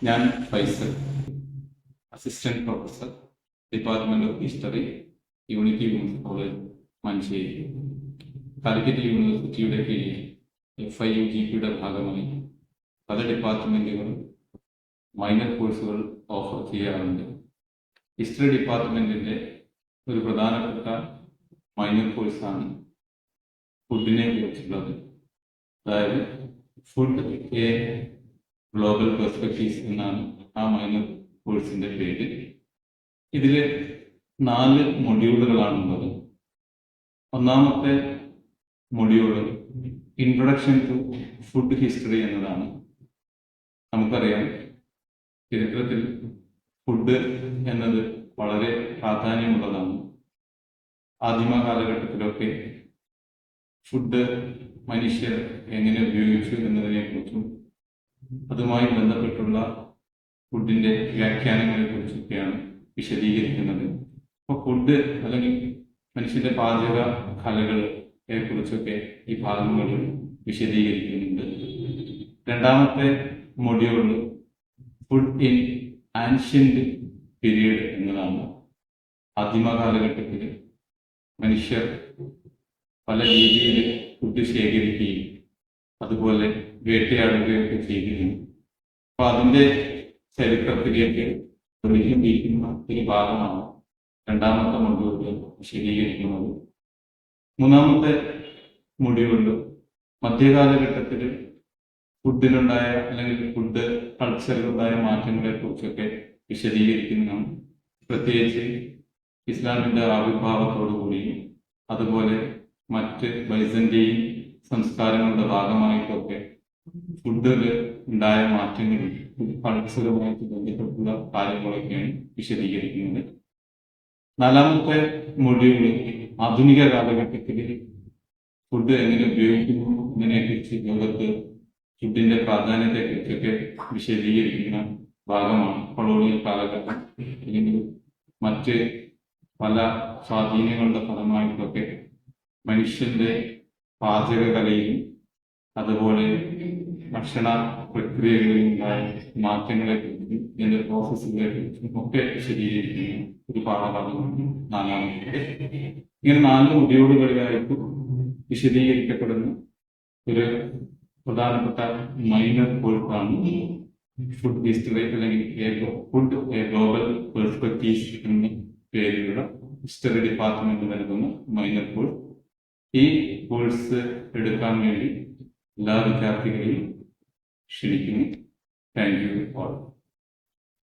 ഞാൻ Faisal, assistant professor, department of history, Unity Women's College, Manjeri. Calicut യൂണിവേഴ്സിറ്റിയുടെ കീഴിൽ FIUGPയുടെ ഭാഗമായി പല ഡിപ്പാർട്ട്മെന്റുകളും മൈനർ കോഴ്സുകൾ ഓഫർ ചെയ്യാറുണ്ട്. ഹിസ്റ്ററി ഡിപ്പാർട്ട്മെന്റിന്റെ ഒരു പ്രധാനപ്പെട്ട മൈനർ കോഴ്സാണ് ഫുഡിനെ കുറിച്ചുള്ളത്. അതായത് ഫുഡ് എ ഗ്ലോബൽ പെർസ്പെക്റ്റീവ്സ് എന്നാണ് ആ മൈനർ കോഴ്സിന്റെ പേര്. ഇതിൽ 4 മൊഡ്യൂളുകളാണുള്ളത്. ഒന്നാമത്തെ module introduction to food history എന്നതാണ്. നമുക്കറിയാം, ചരിത്രത്തിൽ ഫുഡ് എന്നത് വളരെ പ്രാധാന്യമുള്ളതാണ്. ആദിമ കാലഘട്ടത്തിലൊക്കെ ഫുഡ് മനുഷ്യർ എങ്ങനെ ഉപയോഗിച്ചു എന്നതിനെ കുറിച്ചും അതുമായി ബന്ധപ്പെട്ടുള്ള ഫുഡിന്റെ വ്യാഖ്യാനങ്ങളെ കുറിച്ചൊക്കെയാണ് വിശദീകരിക്കുന്നത്. അപ്പോൾ ഫുഡ് അല്ലെങ്കിൽ മനുഷ്യന്റെ പാചക കലകളെ കുറിച്ചൊക്കെ ഈ ഭാഗങ്ങളിൽ വിശദീകരിക്കുന്നുണ്ട്. രണ്ടാമത്തെ module food in ancient period എന്നതാണ്. ആദിമ കാലഘട്ടത്തിൽ മനുഷ്യർ പല രീതിയിൽ ഫുഡ് ശേഖരിക്കുകയും അതുപോലെ വേട്ടയാടുകയൊക്കെ ചെയ്തിരുന്നു. അപ്പൊ അതിന്റെ ചരിത്രത്തിലേക്ക് വീക്കുന്ന ഒരു ഭാഗമാണ് രണ്ടാമത്തെ മൊഡ്യൂളിൽ വിശദീകരിക്കുന്നത്. മൂന്നാമത്തെ മൊഡ്യൂളിൽ മധ്യകാലഘട്ടത്തിൽ ഫുഡിലുണ്ടായ അല്ലെങ്കിൽ ഫുഡ് കൾച്ചറിലുണ്ടായ മാറ്റങ്ങളെ കുറിച്ചൊക്കെ വിശദീകരിക്കുന്നതാണ്. പ്രത്യേകിച്ച് ഇസ്ലാമിന്റെ ആവിർഭാവത്തോടുകൂടിയും അതുപോലെ മറ്റ് ബൈസന്റെയും സംസ്കാരങ്ങളുടെ ഭാഗമായിട്ടൊക്കെ ഫുഡിൽ ഉണ്ടായ മാറ്റങ്ങളും ഫുഡ് കൾച്ചറുമായിട്ട് ബന്ധപ്പെട്ടുള്ള കാര്യങ്ങളൊക്കെയാണ് വിശദീകരിക്കുന്നത്. നാലാമത്തെ മൊഡ്യൂള് ആധുനിക കാലഘട്ടത്തിൽ ഫുഡ് എങ്ങനെ ഉപയോഗിക്കുന്നു എന്നതിനെക്കുറിച്ച് ലോകത്ത് ഫുഡിന്റെ പ്രാധാന്യത്തെ കുറിച്ചൊക്കെ വിശദീകരിക്കുന്ന ഭാഗമാണ്. കൊളോണിയൽ കാലഘട്ടം അല്ലെങ്കിൽ മറ്റ് പല സ്വാധീനങ്ങളുടെ ഫലമായിട്ടൊക്കെ മനുഷ്യന്റെ പാചക കലയിലും അതുപോലെ ഭക്ഷണ പ്രക്രിയകളിലും ഉണ്ടായ മാറ്റങ്ങളെ കുറിച്ചും ഇതിന്റെ പ്രോസസ്സുകളെ കുറിച്ചും ഒക്കെ വിശദീകരിക്കുന്ന ഒരു പാഠഭാഗമാണ് നാലാമത്തെ. ഇങ്ങനെ 4 മൊഡ്യൂളുകളിലായിട്ട് വിശദീകരിക്കപ്പെടുന്ന ഒരു പ്രധാനപ്പെട്ട മൈനർ കോഴ്സാണ് ഫുഡ് ഹിസ്റ്ററി അല്ലെങ്കിൽ ഫുഡ് എ ഗ്ലോബൽ പെർസ്പെക്റ്റീവ്സ് എന്ന പേരിലുള്ള ഹിസ്റ്ററി ഡിപ്പാർട്ട്മെന്റ് നൽകുന്ന മൈനർ കോഴ്സ്. ഈ കോഴ്സ് എടുക്കാൻ വേണ്ടി എല്ലാ വിദ്യാർത്ഥികളെയും ക്ഷണിക്കുന്നു. Thank you all.